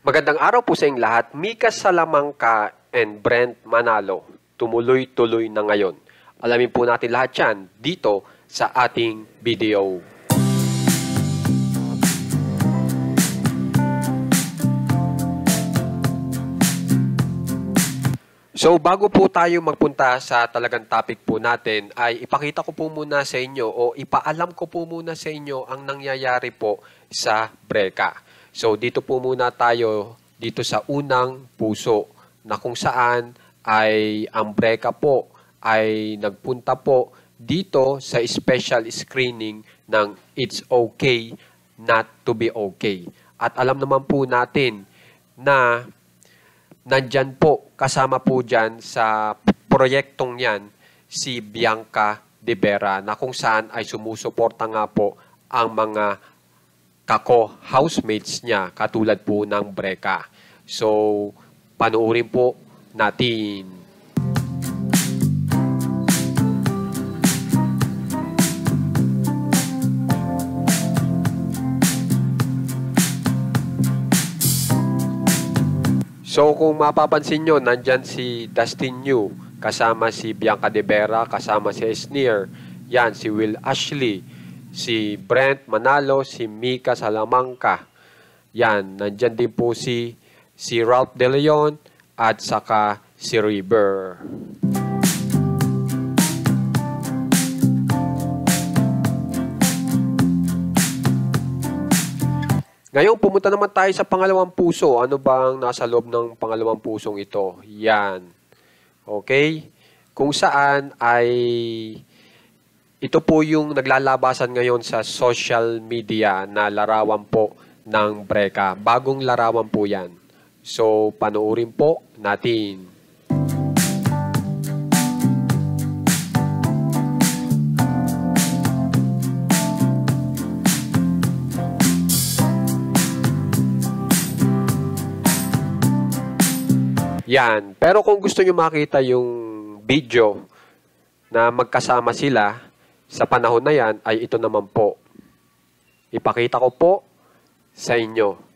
Magandang araw po sa inyong lahat. Mika Salamanca and Brent Manalo. Tumuloy-tuloy na ngayon. Alamin po natin lahat yan dito sa ating video. So bago po tayo magpunta sa talagang topic po natin ay ipakita ko po muna sa inyo o ipaalam ko po muna sa inyo ang nangyayari po sa Breka. So dito po muna tayo dito sa unang puso na kung saan ay ang Breka po ay nagpunta po dito sa special screening ng It's Okay Not to Be Okay. At alam naman po natin na nandyan po, kasama po dyan sa proyektong yan, si Bianca De Vera na kung saan ay sumusuporta nga po ang mga kako-housemates niya katulad po ng Breka. So, panuorin po natin. So kung mapapansin nyo, nandyan si Dustin Yu, kasama si Bianca De Vera, kasama si Esneer, yan, si Will Ashley, si Brent Manalo, si Mika Salamanca, yan, nandyan din po si Ralph De Leon at saka si River. Ngayon, pumunta naman tayo sa pangalawang puso. Ano bang nasa loob ng pangalawang pusong ito? Yan. Okay? Kung saan ay ito po yung naglalabasan ngayon sa social media na larawan po ng Breka. Bagong larawan po yan. So, panoorin po natin. Yan. Pero kung gusto nyo makita yung video na magkasama sila sa panahon na yan, ay ito naman po. Ipakita ko po sa inyo.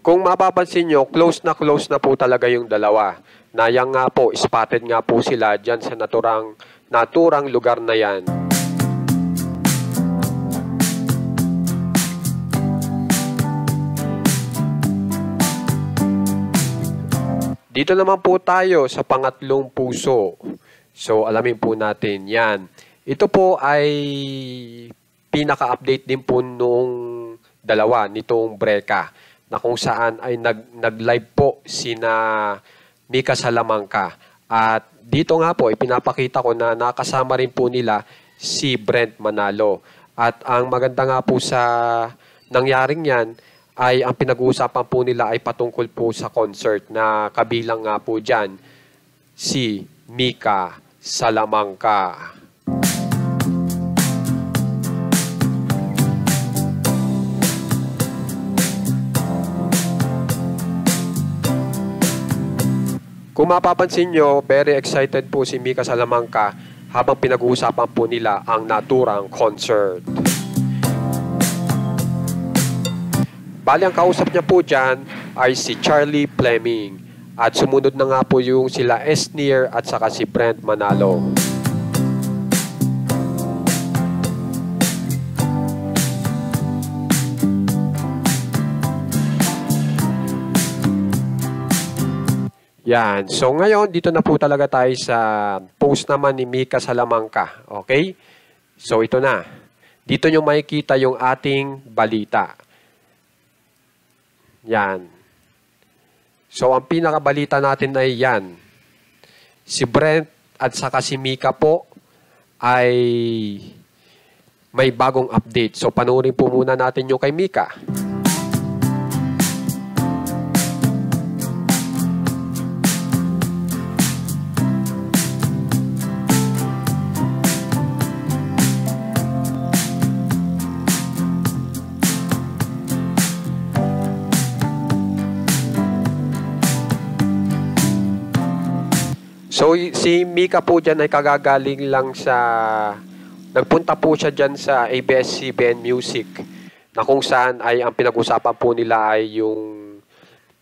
Kung mapapansin nyo, close na po talaga yung dalawa. Nayang nga po, spotted nga po sila dyan sa naturang lugar na yan. Dito naman po tayo sa pangatlong puso. So, alamin po natin yan. Ito po ay pinaka-update din po nung dalawa, nitong Breka, na kung saan ay nag-live po sina Mika Salamanca. At dito nga po, ipinapakita ko na nakasama rin po nila si Brent Manalo. At ang maganda nga po sa nangyaring yan, ay ang pinag-uusapan po nila ay patungkol po sa concert na kabilang nga po dyan si Mika Salamanca. Kung mapapansin nyo, very excited po si Mika Salamanca habang pinag-uusapan po nila ang naturang concert. Bali, ang kausap niya po dyan ay si Charlie Fleming. At sumunod na nga po yung sila Esneer at saka si Brent Manalo. Yan. So ngayon, dito na po talaga tayo sa post naman ni Mika Salamanca. Okay? So ito na. Dito nyo makikita yung ating balita. Yan. So ang pinakabalita natin ay yan. Si Brent at saka si Mika po ay may bagong update. So panoorin po muna natin yung kay Mika. So, si Mika po dyan ay kagagaling lang sa... Nagpunta po siya dyan sa ABS-CBN Music na kung saan ay ang pinag-usapan po nila ay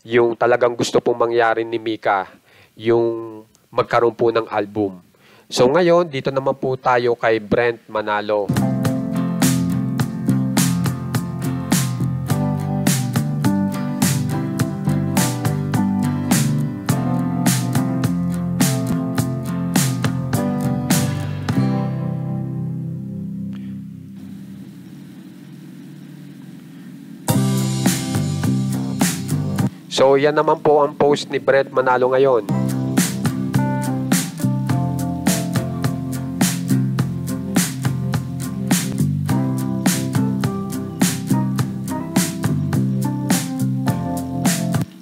yung talagang gusto pong mangyari ni Mika, yung magkaroon po ng album. So ngayon, dito naman po tayo kay Brent Manalo. So, yan naman po ang post ni Brent Manalo ngayon.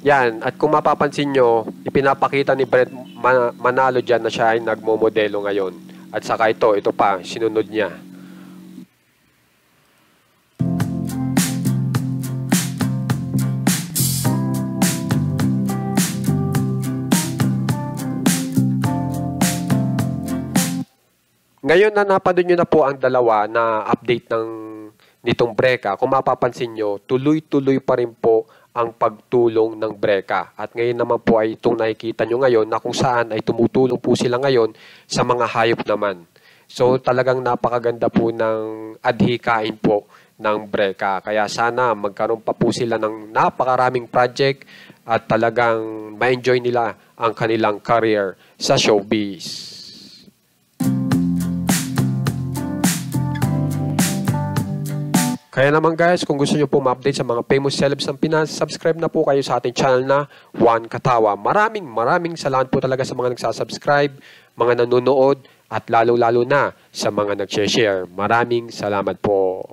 Yan, at kung mapapansin nyo, ipinapakita ni Brent Manalo dyan na siya ay nagmomodelo ngayon. At saka ito pa, sinunod niya. Ngayon na napanood nyo na po ang dalawa na update nitong Breka, kung mapapansin nyo, tuloy-tuloy pa rin po ang pagtulong ng Breka. At ngayon naman po ay itong nakikita nyo ngayon na kung saan ay tumutulong po sila ngayon sa mga hayop naman. So talagang napakaganda po ng adhikain po ng Breka. Kaya sana magkaroon pa po sila ng napakaraming project at talagang ma-enjoy nila ang kanilang career sa showbiz. Kaya naman guys, kung gusto nyo po ma-update sa mga famous celebs ng Pinas, subscribe na po kayo sa ating channel na Juan Katawa. Maraming salamat po talaga sa mga nagsasubscribe, mga nanonood, at lalo-lalo na sa mga nag-share. Maraming salamat po.